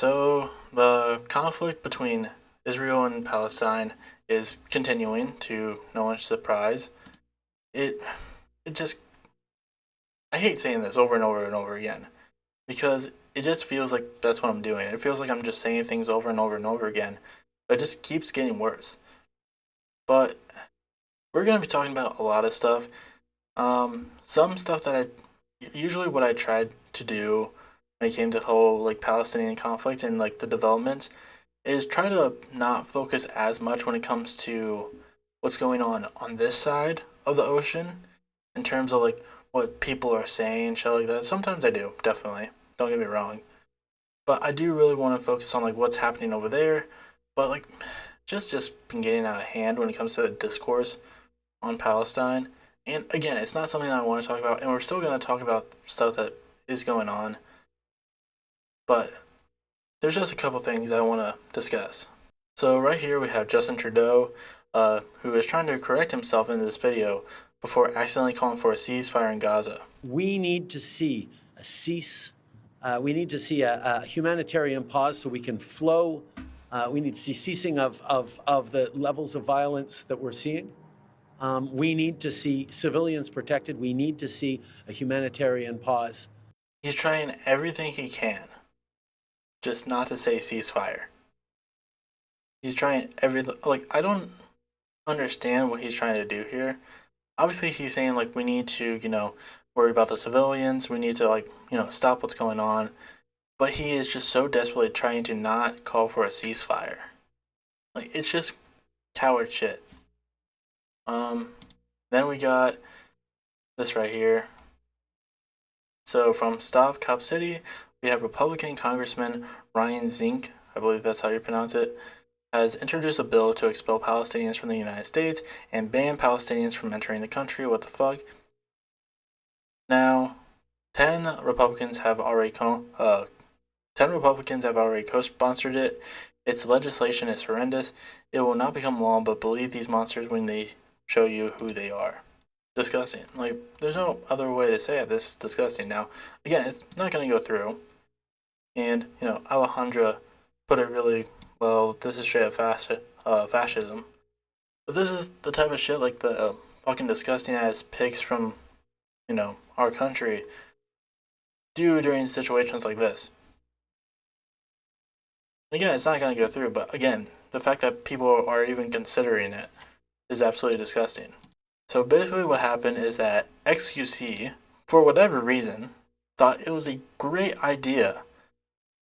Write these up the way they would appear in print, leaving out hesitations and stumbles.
So the conflict between Israel and Palestine is continuing to no one's surprise. It it just I hate saying this over and over and over again because it just feels like that's what I'm doing. It feels like I'm just saying things over and over and over again, but it just keeps getting worse. But we're gonna be talking about a lot of stuff. Some stuff that I usually what I tried to do when it came to the whole like Palestinian conflict and like the developments is try to not focus as much when it comes to what's going on this side of the ocean in terms of like what people are saying, shit like that. Sometimes I do, definitely. Don't get me wrong. But I do really want to focus on like what's happening over there. But like just been getting out of hand when it comes to the discourse on Palestine. And again, it's not something that I want to talk about, and we're still going to talk about stuff that is going on. But there's just a couple things I want to discuss. So right here we have Justin Trudeau, who is trying to correct himself in this video before accidentally calling for a ceasefire in Gaza. We need to see a cease. We need to see a humanitarian pause so we can flow. We need to see ceasing of the levels of violence that we're seeing. We need to see civilians protected. We need to see a humanitarian pause. He's trying everything he can just not to say ceasefire. He's trying everything. Like, I don't understand what he's trying to do here. Obviously, he's saying, like, we need to, worry about the civilians. We need to, like, stop what's going on. But he is just so desperately trying to not call for a ceasefire. Like, it's just coward shit. Then we got this right here. So from Stop Cop City, we have Republican Congressman Ryan Zink, I believe that's how you pronounce it, has introduced a bill to expel Palestinians from the United States and ban Palestinians from entering the country. What the fuck? Now, 10 Republicans have already co-sponsored it. Its legislation is horrendous. It will not become law, but believe these monsters when they show you who they are. Disgusting. Like, there's no other way to say it. This is disgusting. Now, again, it's not going to go through. And, Alejandra put it really well. This is straight up fascism. But this is the type of shit like the fucking disgusting ass pigs from, our country do during situations like this. Again, it's not going to go through, but again, the fact that people are even considering it is absolutely disgusting. So basically what happened is that XQC, for whatever reason, thought it was a great idea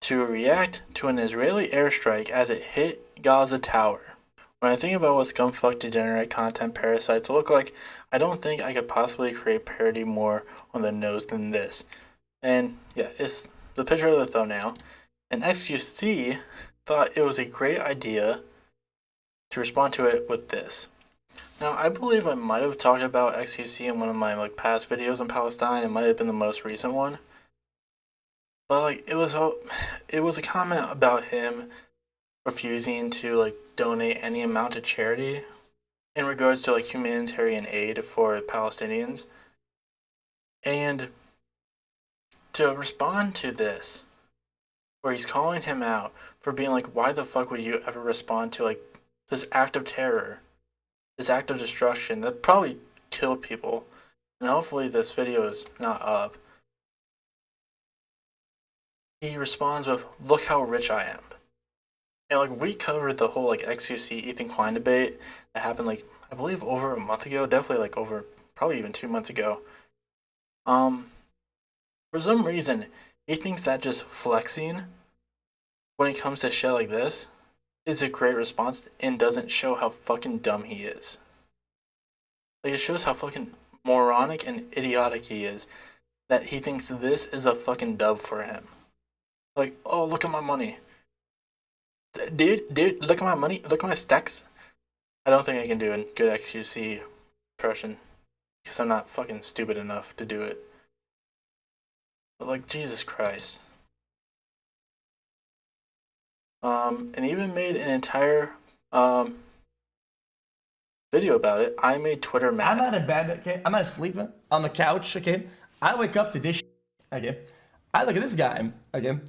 to react to an Israeli airstrike as it hit Gaza Tower. When I think about what scumfuck degenerate content parasites look like, I don't think I could possibly create parody more on the nose than this. And yeah, it's the picture of the thumbnail. And XQC thought it was a great idea to respond to it with this. Now, I believe I might have talked about XQC in one of my past videos on Palestine. It might have been the most recent one. But it was a comment about him refusing to donate any amount to charity in regards to humanitarian aid for Palestinians. And to respond to this, where he's calling him out for being why the fuck would you ever respond to this act of terror, this act of destruction that probably killed people, and hopefully this video is not up. He responds with, "Look how rich I am." And we covered the whole XQC Ethan Klein debate that happened I believe over a month ago, definitely over probably even 2 months ago. For some reason, he thinks that just flexing when it comes to shit like this is a great response and doesn't show how fucking dumb he is. It shows how fucking moronic and idiotic he is that he thinks this is a fucking dub for him. Oh, look at my money. Dude, look at my money. Look at my stacks. I don't think I can do a good XQC impression because I'm not fucking stupid enough to do it. But Jesus Christ. And even made an entire video about it. I made Twitter mad. I'm out of bed, okay? I'm out of sleeping on the couch, okay? I wake up to this shit, okay? I look at this guy, okay?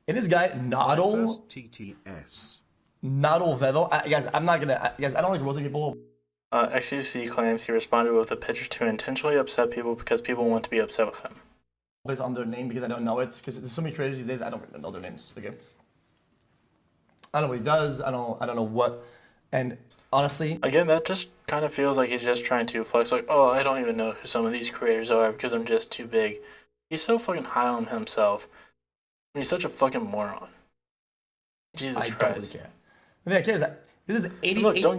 And this guy, Noddle TTS. Vevel. Guys, I'm not gonna. Guys, I don't like roasting people. XQC claims he responded with a picture to intentionally upset people because people want to be upset with him. Based on their name because I don't know it. Because there's so many creators these days, I don't know their names. Okay. I don't know what he does. I don't know what. And honestly, Again, that just kind of feels like he's just trying to flex, like, oh, I don't even know who some of these creators are because I'm just too big. He's so fucking high on himself. And he's such a fucking moron. Jesus I Christ. don't really care. The thing I care is that this is 88. Look, don't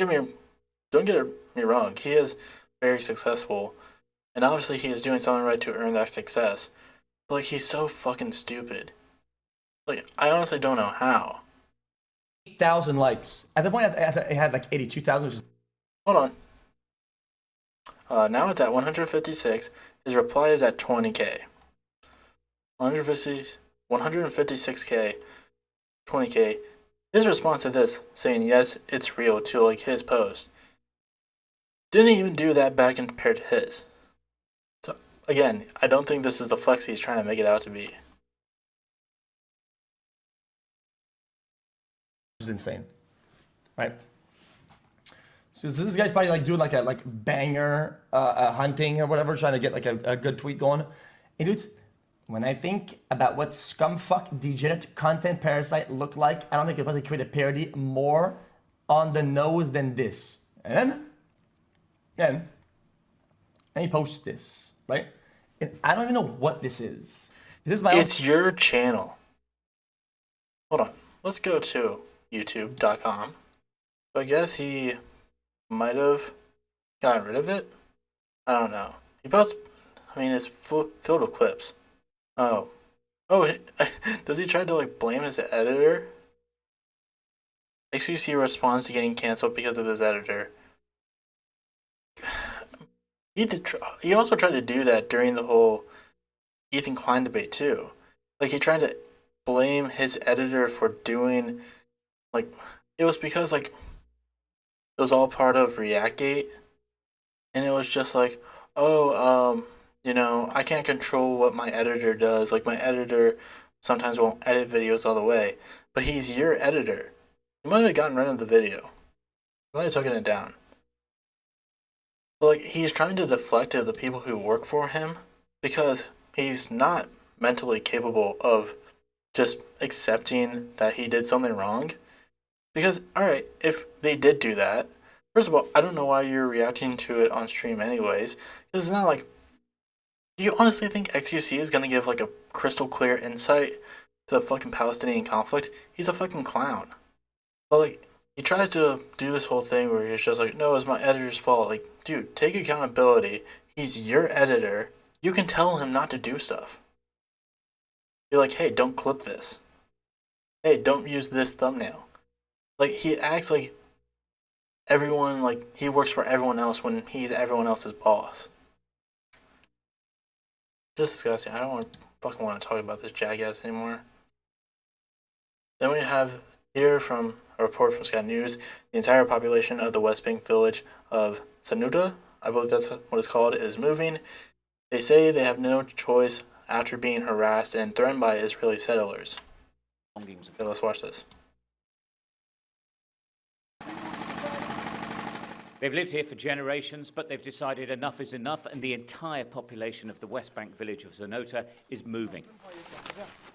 get me wrong. He is very successful, and obviously he is doing something right to earn that success. But like, he's so fucking stupid. Like, I honestly don't know how. 8,000 likes. At the point, it had like 82,000. Which is Hold on. Now it's at 156. His reply is at 20k. 156k, 20k. His response to this, saying yes, it's real, to like his post, didn't even do that back compared to his. So again, I don't think this is the flex he's trying to make it out to be. insane, right? So this guy's probably like doing like a banger hunting or whatever, trying to get like a good tweet going. And dudes, when I think about what scumfuck degenerate content parasite look like, I don't think it was create a parody more on the nose than this. And he posts this, right? And I don't even know what this is. Is this my It's your channel. Hold on. Let's go to youtube.com. So I guess he might have gotten rid of it. I don't know. He posts, I mean, it's filled with clips. Oh, does he try to like blame his editor? XQC responds to getting canceled because of his editor. He also tried to do that during the whole Ethan Klein debate too. Like, he tried to blame his editor for doing, like, it was because like it was all part of Reactgate, and it was just like, oh, you know, I can't control what my editor does. Like, my editor sometimes won't edit videos all the way, but he's your editor. You might have gotten rid of the video. You might have taken it down. But like, he's trying to deflect to the people who work for him because he's not mentally capable of just accepting that he did something wrong. Because, alright, if they did do that, first of all, I don't know why you're reacting to it on stream anyways. Because it's not like, do you honestly think XQC is going to give like a crystal clear insight to the fucking Palestinian conflict? He's a fucking clown. But like, he tries to do this whole thing where he's just like, no, it's my editor's fault. Like, dude, take accountability. He's your editor. You can tell him not to do stuff. You're like, hey, don't clip this. Hey, don't use this thumbnail. Like, he acts like everyone, like, he works for everyone else when he's everyone else's boss. Just disgusting. I don't fucking want to talk about this jackass anymore. Then we have here from a report from Sky News, the entire population of the West Bank village of Sanuta, I believe that's what it's called, is moving. They say they have no choice after being harassed and threatened by Israeli settlers. Okay, let's watch this. They've lived here for generations, but they've decided enough is enough, and the entire population of the West Bank village of Zanota is moving.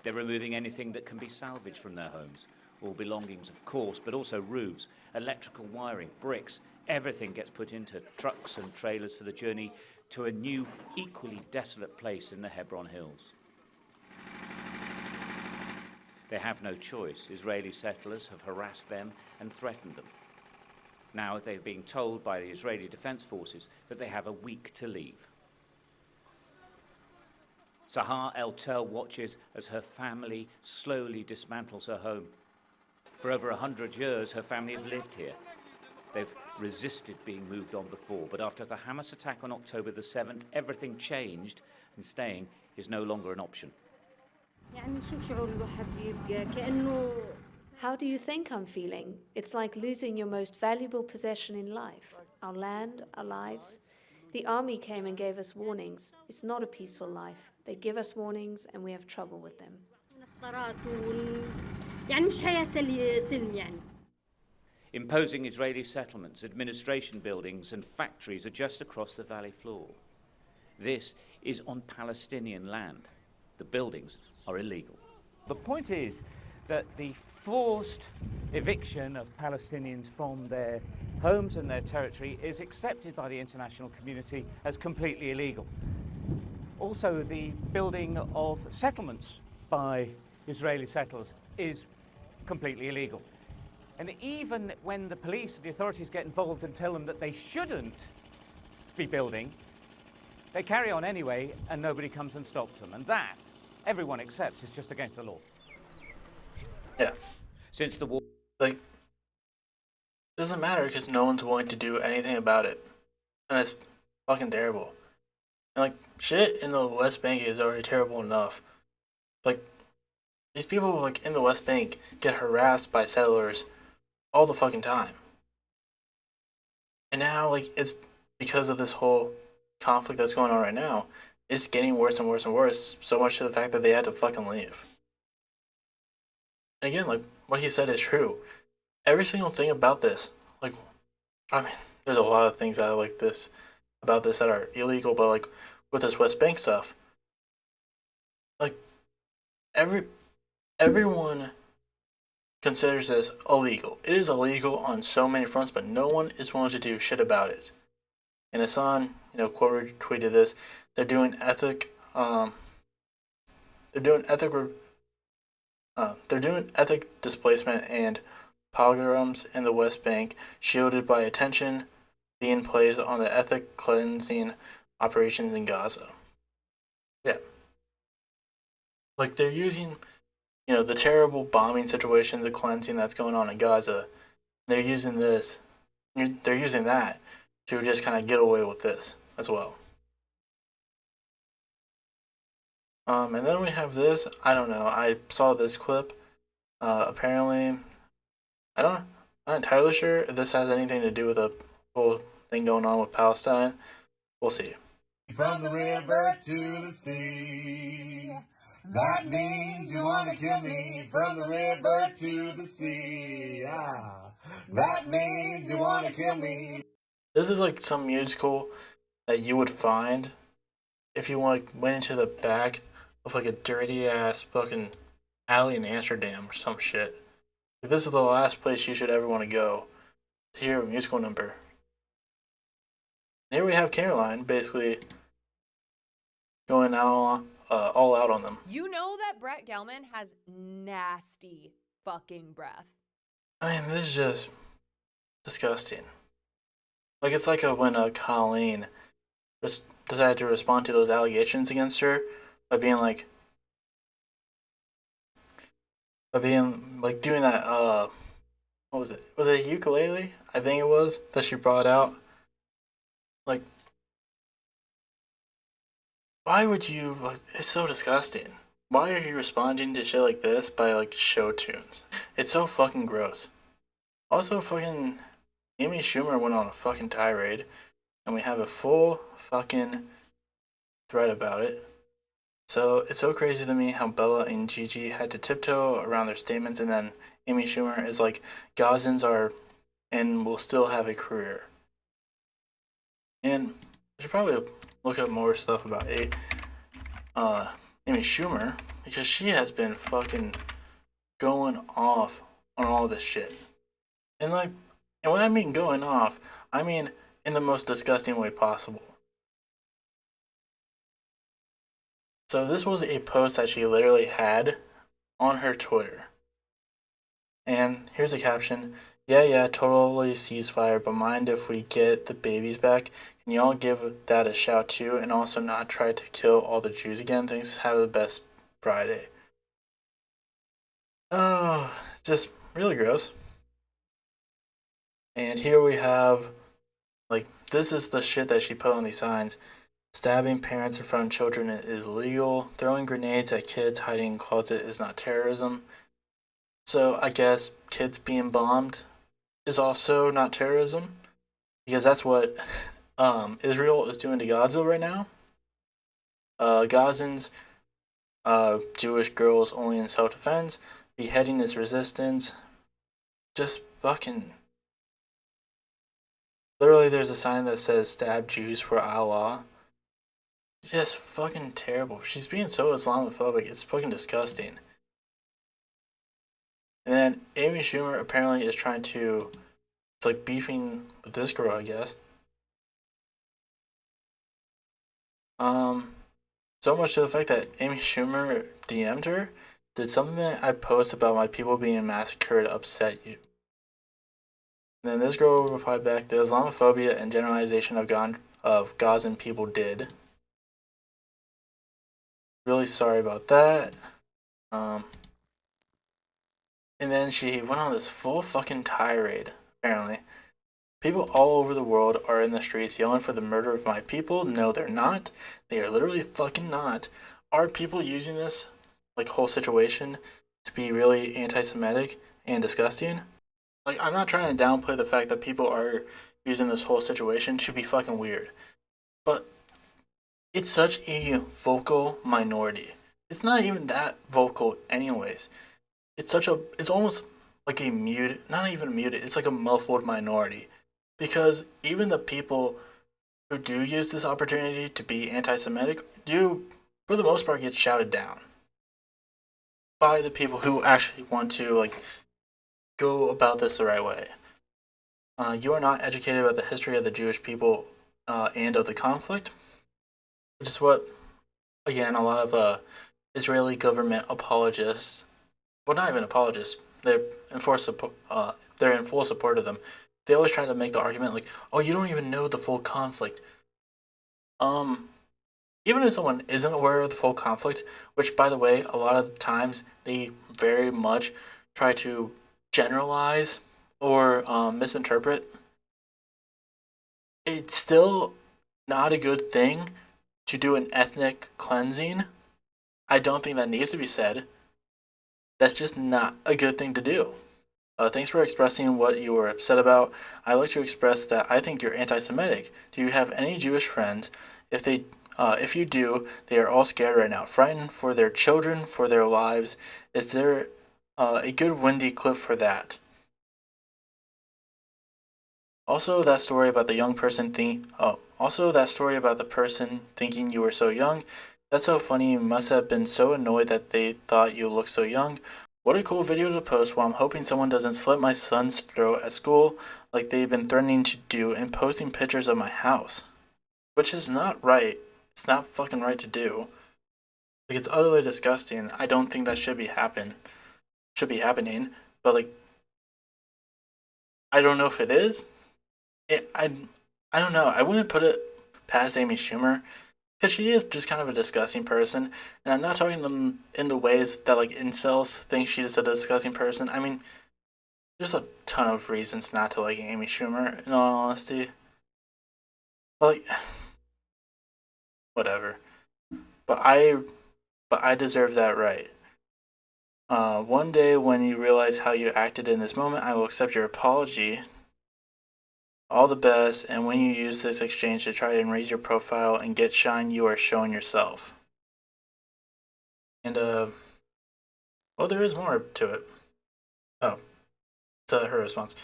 They're removing anything that can be salvaged from their homes. All belongings, of course, but also roofs, electrical wiring, bricks. Everything gets put into trucks and trailers for the journey to a new, equally desolate place in the Hebron Hills. They have no choice. Israeli settlers have harassed them and threatened them. Now they're being told by the Israeli Defense Forces that they have a week to leave. Sahar El-Tel watches as her family slowly dismantles her home. For over 100 years, her family have lived here. They've resisted being moved on before, but after the Hamas attack on October the 7th, everything changed, and staying is no longer an option. How do you think I'm feeling? It's like losing your most valuable possession in life. Our land, our lives. The army came and gave us warnings. It's not a peaceful life. They give us warnings and we have trouble with them. يعني مش حياة سلم يعني. Imposing Israeli settlements, administration buildings and factories are just across the valley floor. This is on Palestinian land. The buildings are illegal. The point is that the forced eviction of Palestinians from their homes and their territory is accepted by the international community as completely illegal. Also, the building of settlements by Israeli settlers is completely illegal. And even when the police and the authorities get involved and tell them that they shouldn't be building, they carry on anyway and nobody comes and stops them. And that, everyone accepts, is just against the law. Yeah. Since the war, Like, it doesn't matter because no one's willing to do anything about it. And it's fucking terrible. And, like, shit in the West Bank is already terrible enough. Like, these people, like, in the West Bank get harassed by settlers all the fucking time. And now, like, it's because of this whole conflict that's going on right now, it's getting worse and worse and worse, so much to the fact that they had to fucking leave. And again, like, what he said is true. Every single thing about this, like, I mean, there's a lot of things that I like this, about this that are illegal, but, like, with this West Bank stuff, like, everyone considers this illegal. It is illegal on so many fronts, but no one is willing to do shit about it. And Hassan, quote retweeted this. They're doing ethic displacement and pogroms in the West Bank, shielded by attention being placed on the ethnic cleansing operations in Gaza. Yeah. Like, they're using, the terrible bombing situation, the cleansing that's going on in Gaza. They're using that to just kind of get away with this as well. And then we have this. I don't know. I saw this clip. Apparently, I'm not entirely sure if this has anything to do with the whole thing going on with Palestine. We'll see. From the river to the sea, that means you want to kill me. From the river to the sea, that means you want to kill me. This is like some musical that you would find if you went into the back of like a dirty ass fucking alley in Amsterdam or some shit. Like, this is the last place you should ever want to go to hear a musical number. And here we have Caroline basically going all out on them. You know that Brett Gelman has nasty fucking breath. I mean, this is just disgusting. Like, it's like when Colleen just decided to respond to those allegations against her by being like, doing that, what was it? Was it a ukulele? I think it was, that she brought out. Like, why would you, it's so disgusting. Why are you responding to shit like this by, Showtunes? It's so fucking gross. Also, fucking Amy Schumer went on a fucking tirade, and we have a full fucking thread about it. So, it's so crazy to me how Bella and Gigi had to tiptoe around their statements, and then Amy Schumer is like, Gazans are and will still have a career. And I should probably look up more stuff about Amy Schumer, because she has been fucking going off on all this shit. And when I mean going off, I mean in the most disgusting way possible. So this was a post that she literally had on her Twitter. And here's a caption. Yeah, totally ceasefire, but mind if we get the babies back? Can y'all give that a shout too, and also not try to kill all the Jews again? Thanks, have the best Friday. Oh, just really gross. And here we have, this is the shit that she put on these signs. Stabbing parents in front of children is illegal. Throwing grenades at kids hiding in closet is not terrorism. So I guess kids being bombed is also not terrorism, because that's what Israel is doing to Gaza right now. Gazans Jewish girls only in self-defense, beheading is resistance. Just fucking. Literally, there's a sign that says "Stab Jews for Allah." Just fucking terrible. She's being so Islamophobic. It's fucking disgusting. And then Amy Schumer apparently is trying to. It's like beefing with this girl, I guess. So much to the fact that Amy Schumer DM'd her. Did something that I post about my people being massacred upset you? And then this girl replied back, the Islamophobia and generalization of Gazan people did. Really sorry about that. And then she went on this full fucking tirade, apparently. People all over the world are in the streets yelling for the murder of my people. No, they're not. They are literally fucking not. Are people using this, like, whole situation to be really anti-Semitic and disgusting? Like, I'm not trying to downplay the fact that people are using this whole situation to be fucking weird. But it's such a vocal minority. It's not even that vocal anyways. It's almost like a muted, not even muted, it's like a muffled minority. Because even the people who do use this opportunity to be anti-Semitic do, for the most part, get shouted down by the people who actually want to, like, go about this the right way. You are not educated about the history of the Jewish people and of the conflict, which is what, again, a lot of Israeli government apologists, well, not even apologists, they're in full support of them. They always try to make the argument like, oh, you don't even know the full conflict. Even if someone isn't aware of the full conflict, which, by the way, a lot of times they very much try to generalize or misinterpret, it's still not a good thing to do an ethnic cleansing. I don't think that needs to be said. That's just not a good thing to do. Thanks for expressing what you were upset about. I'd like to express that I think you're anti-Semitic. Do you have any Jewish friends? If you do, they are all scared right now, frightened for their children, for their lives. Is there a good windy clip for that? Also, that story about the person thinking you were so young. That's so funny. You must have been so annoyed that they thought you looked so young. What a cool video to post while I'm hoping someone doesn't slit my son's throat at school like they've been threatening to do and posting pictures of my house. Which is not right. It's not fucking right to do. Like, it's utterly disgusting. I don't think that should be happening. But, like, I don't know if it is. I don't know. I wouldn't put it past Amy Schumer, because she is just kind of a disgusting person. And I'm not talking in the ways that, like, incels think she's a disgusting person. I mean, there's a ton of reasons not to like Amy Schumer, in all honesty. But, like, whatever. But I deserve that right. One day when you realize how you acted in this moment, I will accept your apology. All the best, and when you use this exchange to try and raise your profile and get shine, you are showing yourself. And, well, there is more to it. Oh, to her response.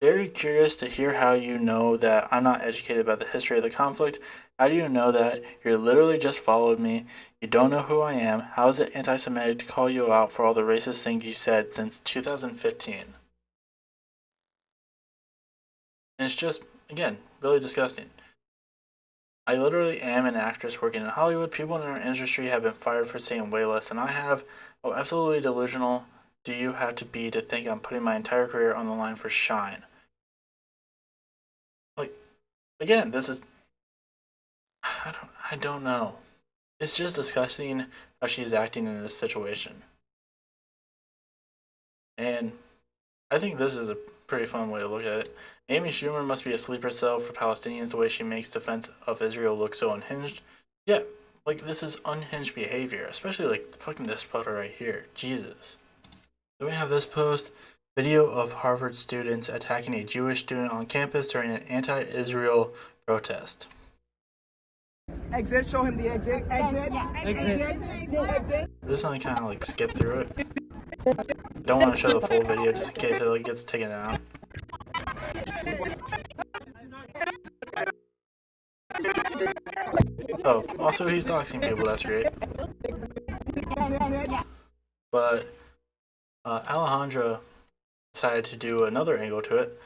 Very curious to hear how you know that I'm not educated about the history of the conflict. How do you know that? You literally just followed me. You don't know who I am. How is it anti-Semitic to call you out for all the racist things you said since 2015? And it's just, again, really disgusting. I literally am an actress working in Hollywood. People in our industry have been fired for saying way less than I have. Oh, absolutely delusional do you have to be to think I'm putting my entire career on the line for shine? Like, again, this is, I don't know. It's just disgusting how she's acting in this situation. And I think this is a pretty fun way to look at it. Amy Schumer must be a sleeper cell for Palestinians the way she makes defense of Israel look so unhinged. Yeah, like, this is unhinged behavior, especially, like, fucking this photo right here. Jesus. Then we have this post. Video of Harvard students attacking a Jewish student on campus during an anti-Israel protest. Exit. Show him the exit. Exit. Exit. Exit. I'm just gonna kind of like skip through it. I don't want to show the full video just in case it like gets taken down. Oh, also he's doxing people, that's great. But Alejandra decided to do another angle to it.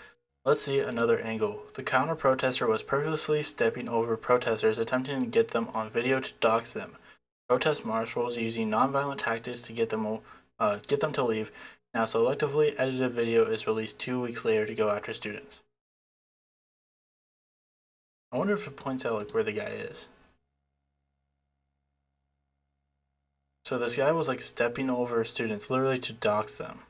Let's see another angle. The counter-protester was purposely stepping over protesters, attempting to get them on video to dox them. Protest marshals using non-violent tactics to get them to leave. Now selectively edited video is released 2 weeks later to go after students. I wonder if it points out like where the guy is. So this guy was like stepping over students literally to dox them.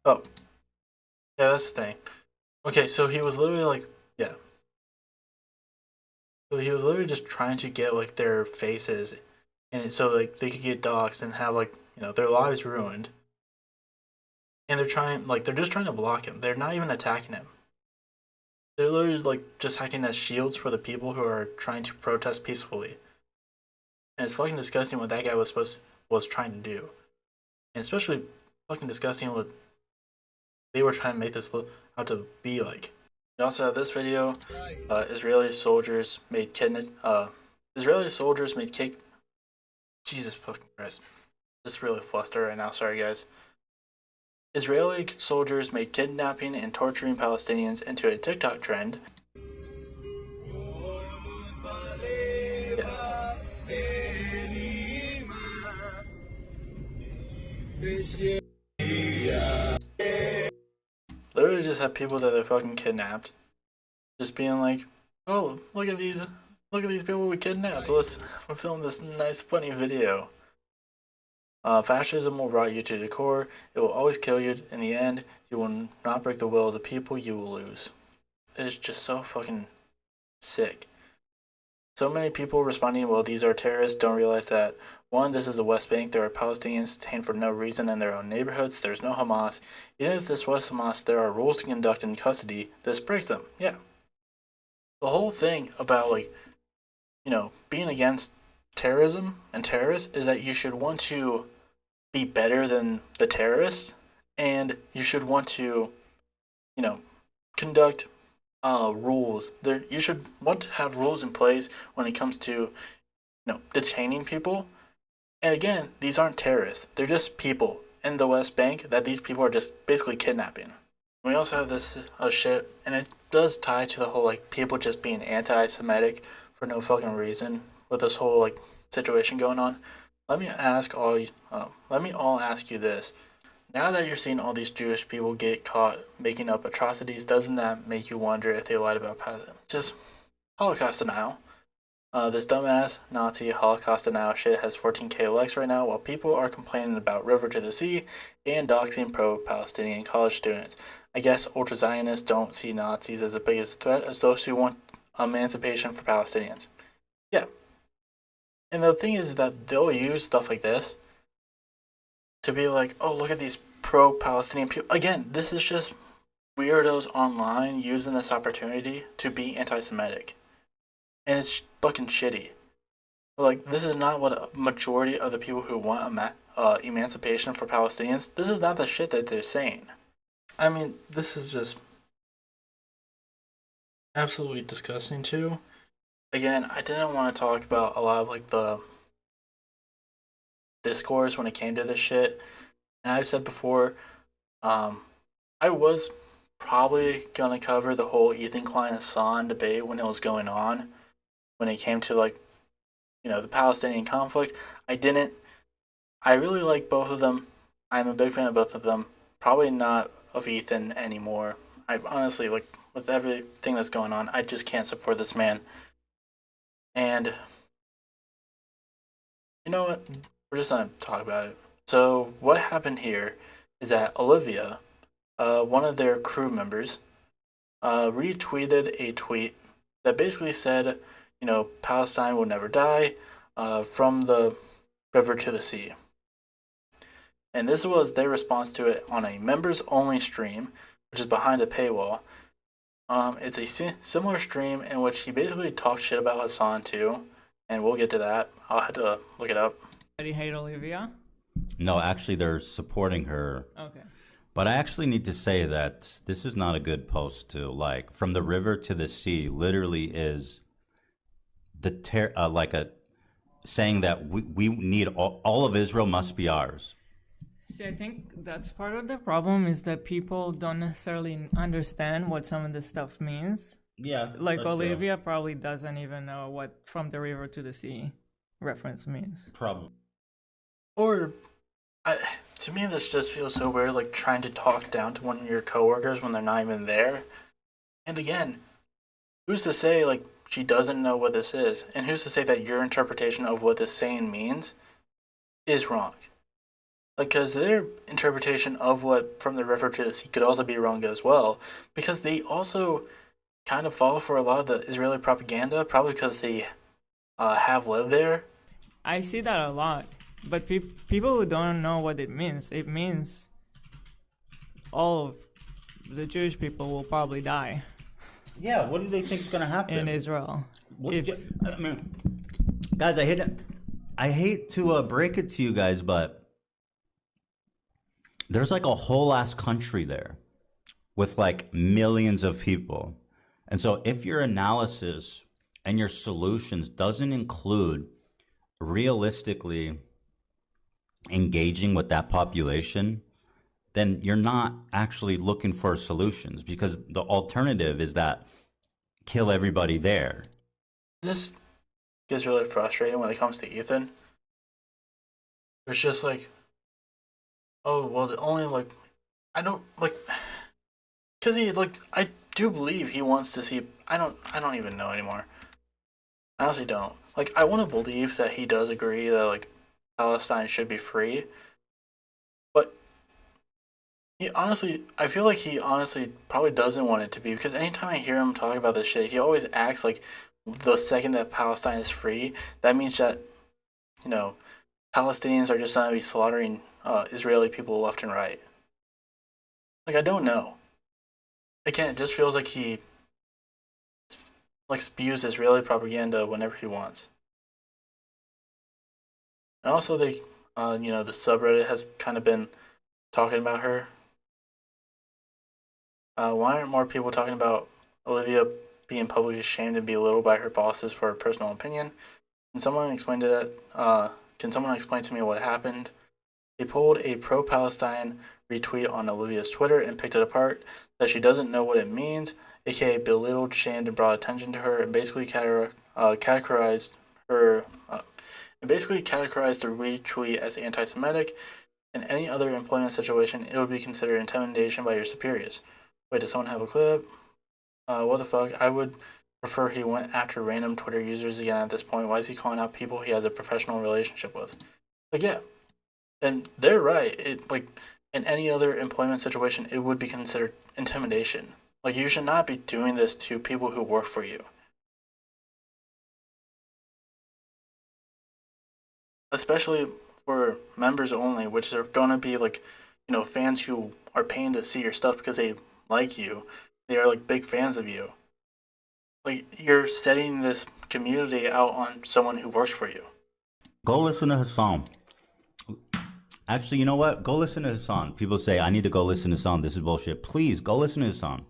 Oh. Yeah, that's the thing. Okay, so he was literally like, yeah. So he was literally just trying to get like their faces, and so like they could get doxxed and have like, you know, their lives ruined. And they're just trying to block him. They're not even attacking him. They're literally like just acting as shields for the people who are trying to protest peacefully. And it's fucking disgusting what that guy was trying to do. And especially fucking disgusting what they were trying to make this look out to be like. We also have this video. Israeli soldiers made Jesus fucking Christ. Just really flustered right now, sorry guys. Israeli soldiers made kidnapping and torturing Palestinians into a TikTok trend. Yeah. Literally just have people that are fucking kidnapped just being like, oh, look at these people we kidnapped, let's film this nice funny video. Fascism will rot you to the core. It will always kill you. In the end, you will not break the will of the people, you will lose. It's just so fucking sick. So many people responding, well, these are terrorists, don't realize that, one, this is the West Bank. There are Palestinians detained for no reason in their own neighborhoods. There's no Hamas. Even if this was Hamas, there are rules to conduct in custody. This breaks them. Yeah. The whole thing about, like, you know, being against terrorism and terrorists is that you should want to be better than the terrorists, and you should want to, you know, conduct rules. You should want to have rules in place when it comes to, you know, detaining people. And again, these aren't terrorists. They're just people in the West Bank that these people are just basically kidnapping. We also have this shit, and it does tie to the whole like people just being anti-Semitic for no fucking reason with this whole like situation going on. Let me all ask you this. Now that you're seeing all these Jewish people get caught making up atrocities, doesn't that make you wonder if they lied about just Holocaust denial? This dumbass Nazi Holocaust denial shit has 14k likes right now, while people are complaining about River to the Sea and doxing pro-Palestinian college students. I guess ultra-Zionists don't see Nazis as the biggest threat as those who want emancipation for Palestinians. Yeah. And the thing is that they'll use stuff like this to be like, oh, look at these pro-Palestinian people. Again, this is just weirdos online using this opportunity to be anti-Semitic. And it's fucking shitty. Like, this is not what a majority of the people who want emancipation for Palestinians, this is not the shit that they're saying. I mean, this is just absolutely disgusting too. Again, I didn't want to talk about a lot of like the discourse when it came to this shit. And I've said before, I was probably gonna cover the whole Ethan Klein Hassan debate when it was going on, when it came to like, you know, the Palestinian conflict. I didn't. I really like both of them. I'm a big fan of both of them. Probably not of Ethan anymore. I honestly, like, with everything that's going on, I just can't support this man. And you know what? We're just gonna talk about it. So what happened here is that Olivia, one of their crew members, retweeted a tweet that basically said, you know, Palestine will never die, from the river to the sea. And this was their response to it on a members-only stream, which is behind a paywall. It's a similar stream in which he basically talked shit about Hassan too, and we'll get to that. I'll have to look it up. You hate Olivia? No, actually, they're supporting her. Okay. But I actually need to say that this is not a good post to like. From the river to the sea, literally is the saying that we need all of Israel must be ours. See, I think that's part of the problem is that people don't necessarily understand what some of this stuff means. Yeah. Like Olivia probably doesn't even know what from the river to the sea reference means. Probably. Or, to me, this just feels so weird, like trying to talk down to one of your coworkers when they're not even there. And again, who's to say, like, she doesn't know what this is? And who's to say that your interpretation of what this saying means is wrong? Like, because their interpretation of what from the river to the sea could also be wrong as well, because they also kind of fall for a lot of the Israeli propaganda, probably because they have lived there. I see that a lot, but people who don't know what it means all of the Jewish people will probably die. Yeah, what do they think is going to happen in Israel? I mean, guys, I hate to break it to you guys, but there's like a whole ass country there with like millions of people. And so if your analysis and your solutions doesn't include realistically engaging with that population, then you're not actually looking for solutions, because the alternative is that kill everybody there. This gets really frustrating when it comes to Ethan. It's just like, oh, well, the only, like, I don't, like, because he, like, I do believe he wants to see, I don't even know anymore. I honestly don't. Like, I want to believe that he does agree that, like, Palestine should be free. But I feel like he honestly probably doesn't want it to be, because anytime I hear him talk about this shit, he always acts like the second that Palestine is free, that means that, you know, Palestinians are just going to be slaughtering Israeli people left and right. Like, I don't know. Again, it just feels like he like spews Israeli propaganda whenever he wants. And also, the subreddit has kind of been talking about her. Why aren't more people talking about Olivia being publicly shamed and belittled by her bosses for her personal opinion? Can someone explain to me what happened? They pulled a pro-Palestine retweet on Olivia's Twitter and picked it apart, that she doesn't know what it means, aka belittled, shamed, and brought attention to her, and basically categorized the retweet as anti-Semitic. In any other employment situation, it would be considered intimidation by your superiors. Wait, does someone have a clip? What the fuck? I would prefer he went after random Twitter users again at this point. Why is he calling out people he has a professional relationship with? Like, yeah. And they're right. It, like, in any other employment situation, it would be considered intimidation. Like, you should not be doing this to people who work for you. Especially for members only, which are going to be, like, you know, fans who are paying to see your stuff because they like you. They are, like, big fans of you. Like, you're setting this community out on someone who works for you. Go listen to Hassan. Actually, you know what? Go listen to Hassan. People say, I need to go listen to Hassan. This is bullshit. Please, go listen to Hassan.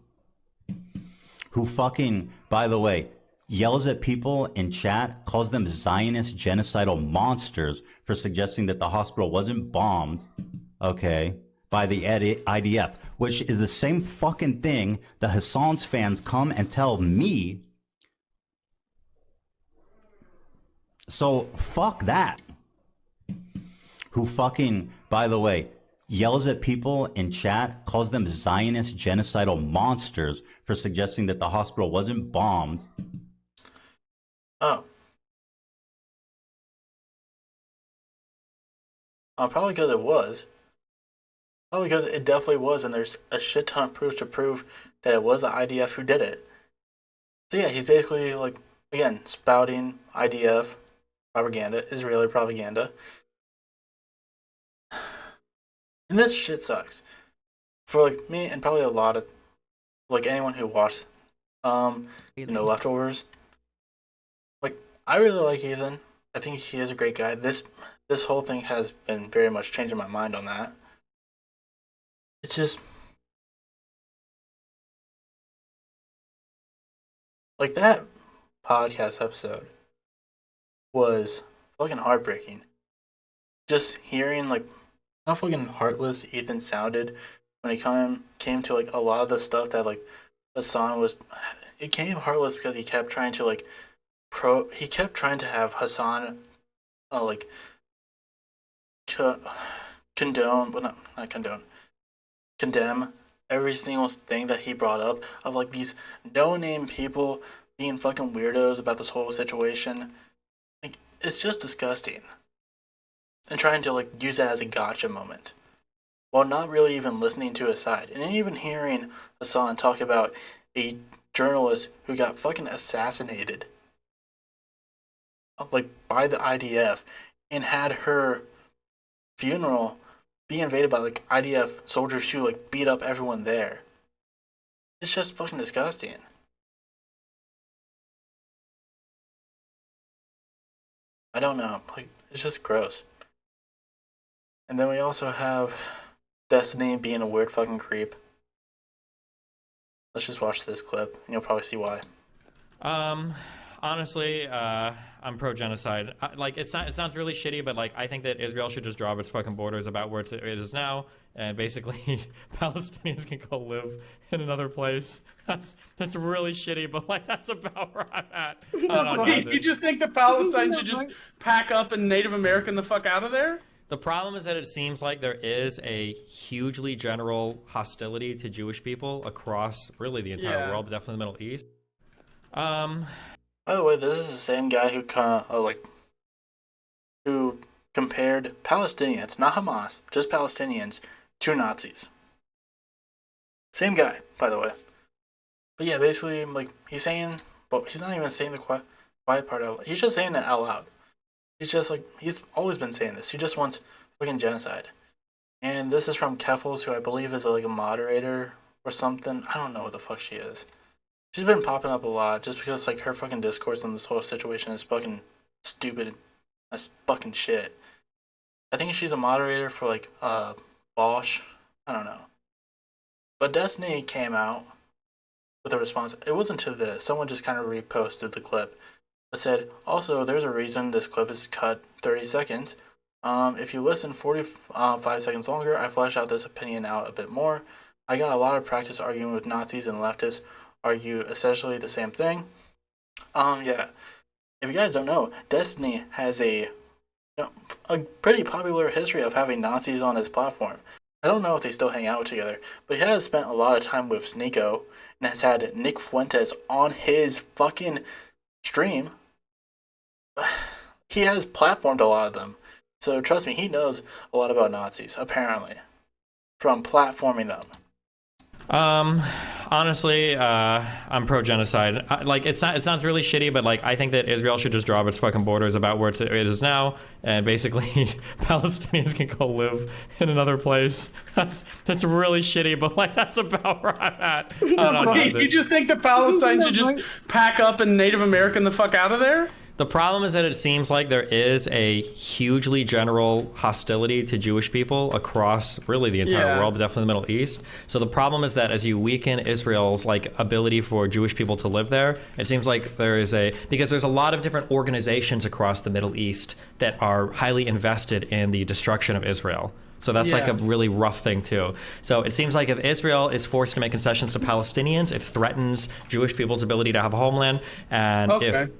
Who fucking, by the way, yells at people in chat, calls them Zionist genocidal monsters for suggesting that the hospital wasn't bombed, okay, by the IDF, which is the same fucking thing that Hassan's fans come and tell me. So, fuck that. Who fucking, by the way, yells at people in chat, calls them Zionist genocidal monsters for suggesting that the hospital wasn't bombed. Oh. Probably because it was. Probably because it definitely was, and there's a shit ton of proof to prove that it was the IDF who did it. So yeah, he's basically, like, again, spouting IDF propaganda, Israeli propaganda. And this shit sucks. For like me and probably a lot of like anyone who watched Leftovers. Like I really like Ethan. I think he is a great guy. This whole thing has been very much changing my mind on that. It's just like that podcast episode was fucking heartbreaking. Just hearing like how fucking heartless Ethan sounded when he came to like a lot of the stuff that like Hassan was. It came heartless because he kept trying to like he kept trying to have Hassan like condone, well not condone, condemn every single thing that he brought up of like these no-name people being fucking weirdos about this whole situation. Like it's just disgusting. And trying to like use that as a gotcha moment. While not really even listening to his side. And even hearing Hassan talk about a journalist who got fucking assassinated like by the IDF and had her funeral be invaded by like IDF soldiers who like beat up everyone there. It's just fucking disgusting. I don't know. Like it's just gross. And then we also have Destiny being a weird fucking creep. Let's just watch this clip and you'll probably see why. Honestly, I'm pro-genocide. Like, it sounds really shitty, but like, I think that Israel should just drop its fucking borders about where it is now, and basically, Palestinians can go live in another place. That's really shitty, but like, that's about where I'm at. I don't know, You just think that Palestine should just pack up and Native American the fuck out of there? The problem is that it seems like there is a hugely general hostility to Jewish people across really the entire world, but definitely the Middle East. By the way, this is the same guy who compared Palestinians, not Hamas, just Palestinians, to Nazis. Same guy, by the way. But yeah, basically, like he's saying, but he's not even saying the quiet part out loud. He's just saying it out loud. He's just like, he's always been saying this. He just wants fucking genocide. And this is from Keffels, who I believe is like a moderator or something. I don't know what the fuck she is. She's been popping up a lot just because like her fucking discourse on this whole situation is fucking stupid. That's fucking shit. I think she's a moderator for like Bosch. I don't know. But Destiny came out with a response. It wasn't to this. Someone just kind of reposted the clip. It said, also, there's a reason this clip is cut 30 seconds. If you listen 45 seconds longer, I flesh out this opinion out a bit more. I got a lot of practice arguing with Nazis and leftists argue essentially the same thing. Yeah. If you guys don't know, Destiny has a pretty popular history of having Nazis on his platform. I don't know if they still hang out together, but he has spent a lot of time with Sneeko and has had Nick Fuentes on his fucking stream. He has platformed a lot of them. So trust me, he knows a lot about Nazis, apparently, from platforming them. Honestly, I'm pro-genocide. Like, it sounds really shitty, but like, I think that Israel should just drop its fucking borders about where it is now, and basically, Palestinians can go live in another place. That's really shitty, but like, that's about where I'm at. I don't know, You just think that Palestine should just pack up and Native American the fuck out of there? The problem is that it seems like there is a hugely general hostility to Jewish people across really the entire world, but definitely the Middle East. So the problem is that as you weaken Israel's like ability for Jewish people to live there, it seems like there is because there's a lot of different organizations across the Middle East that are highly invested in the destruction of Israel. So that's like a really rough thing too. So it seems like if Israel is forced to make concessions to Palestinians, it threatens Jewish people's ability to have a homeland. And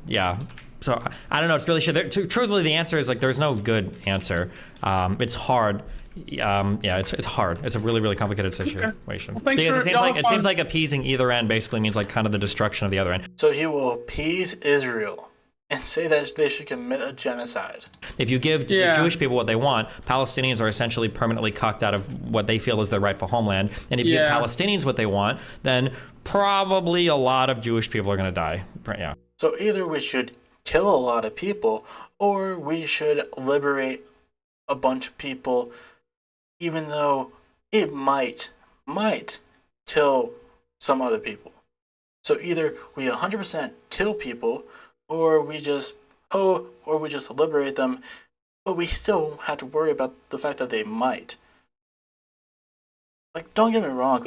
so I don't know. It's really shit. Truthfully, the answer is like there's no good answer. It's hard. It's hard. It's a really, really complicated situation. Well, because it seems like appeasing either end basically means like kind of the destruction of the other end. So he will appease Israel and say that they should commit a genocide. If you give the Jewish people what they want, Palestinians are essentially permanently cucked out of what they feel is their rightful homeland. And if you give Palestinians what they want, then probably a lot of Jewish people are going to die. Yeah. So either we should kill a lot of people, or we should liberate a bunch of people even though it might kill some other people. So either we 100% kill people, or we just liberate them, but we still have to worry about the fact that they might. Like, don't get me wrong,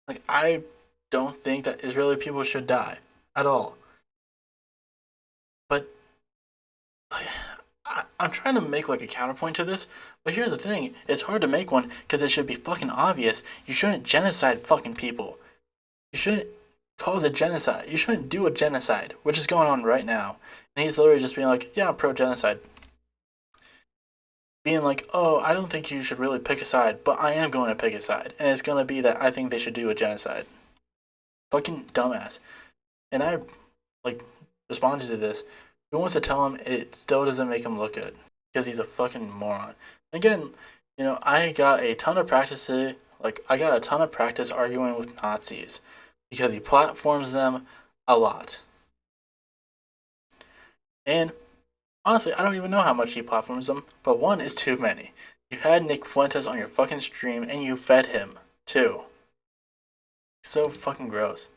like I don't think that Israeli people should die at all. But like, I'm trying to make like a counterpoint to this, but here's the thing: it's hard to make one because it should be fucking obvious. You shouldn't genocide fucking people. You shouldn't cause a genocide. You shouldn't do a genocide, which is going on right now. And he's literally just being like, "Yeah, I'm pro-genocide." Being like, "Oh, I don't think you should really pick a side, but I am going to pick a side, and it's gonna be that I think they should do a genocide." Fucking dumbass. And I like responded to this. Who wants to tell him it still doesn't make him look good? Because he's a fucking moron. Again, I got a ton of practice arguing with Nazis. Because he platforms them a lot. And honestly, I don't even know how much he platforms them, but one is too many. You had Nick Fuentes on your fucking stream and you fed him, too. So fucking gross.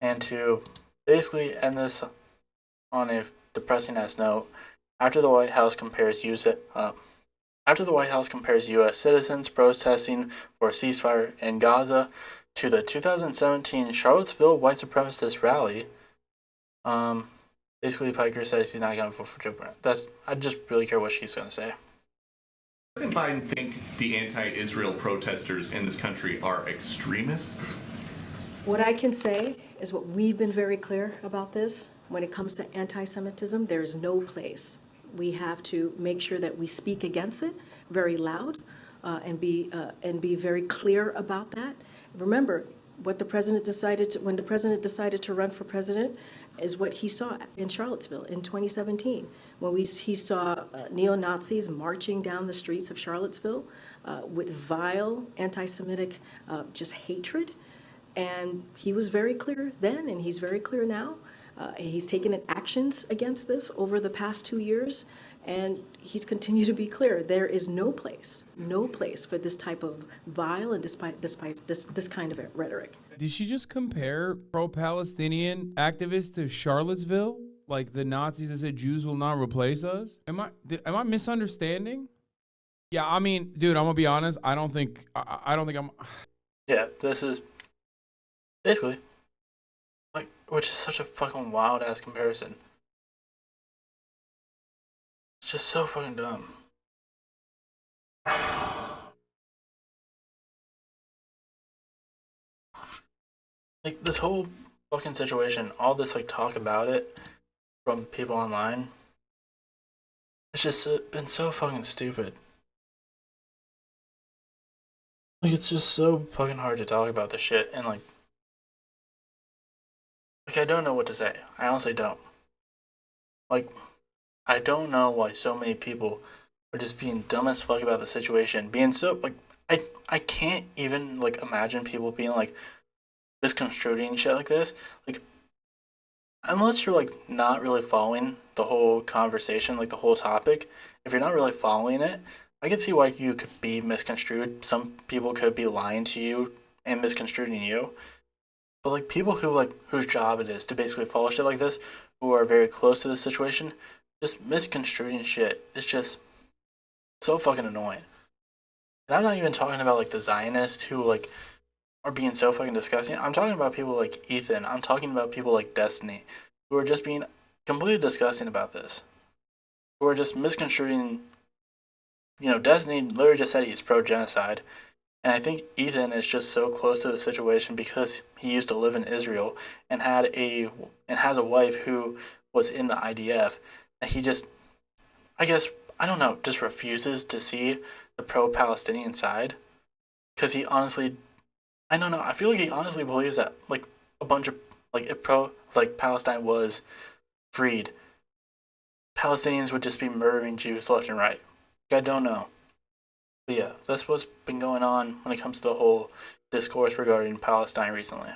And to basically end this on a depressing ass note, after the White House compares U.S. citizens protesting for a ceasefire in Gaza to the 2017 Charlottesville white supremacist rally, basically Piker says he's not going to vote for Joe Biden. I just really care what she's going to say. Doesn't Biden think the anti-Israel protesters in this country are extremists? What I can say is what we've been very clear about this. When it comes to anti-Semitism, there is no place. We have to make sure that we speak against it very loud and be very clear about that. Remember, what the president when the president decided to run for president is what he saw in Charlottesville in 2017, when he saw neo-Nazis marching down the streets of Charlottesville with vile anti-Semitic just hatred. And he was very clear then, and he's very clear now. He's taken actions against this over the past 2 years, and he's continued to be clear. There is no place for this type of vile and despite this kind of rhetoric. Did she just compare pro-Palestinian activists to Charlottesville, like the Nazis that said Jews will not replace us? Am I misunderstanding? Yeah, I mean, dude, I'm gonna be honest. I don't think I'm. Yeah, this is basically. Which is such a fucking wild ass comparison. It's just so fucking dumb. Like, this whole fucking situation, all this like talk about it from people online, it's just been so fucking stupid. Like, it's just so fucking hard to talk about this shit, and like I don't know what to say. I honestly don't. Like, I don't know why so many people are just being dumb as fuck about the situation. Being so, like, I can't even, like, imagine people being, like, misconstruing shit like this. Like, unless you're, like, not really following the whole conversation, like, the whole topic, if you're not really following it, I can see why you could be misconstrued. Some people could be lying to you and misconstruing you. But, like, people who, like, whose job it is to basically follow shit like this, who are very close to this situation, just misconstruing shit. It's just so fucking annoying. And I'm not even talking about, like, the Zionists who, like, are being so fucking disgusting. I'm talking about people like Ethan. I'm talking about people like Destiny, who are just being completely disgusting about this. Who are just misconstruing. Destiny literally just said he's pro-genocide. And I think Ethan is just so close to the situation because he used to live in Israel and has a wife who was in the IDF, and he just, I guess, I don't know, just refuses to see the pro-Palestinian side, because he honestly, I don't know, I feel like he honestly believes that, like, a bunch of, like, if Palestine was freed, Palestinians would just be murdering Jews left and right. I don't know. But yeah, that's what's been going on when it comes to the whole discourse regarding Palestine recently.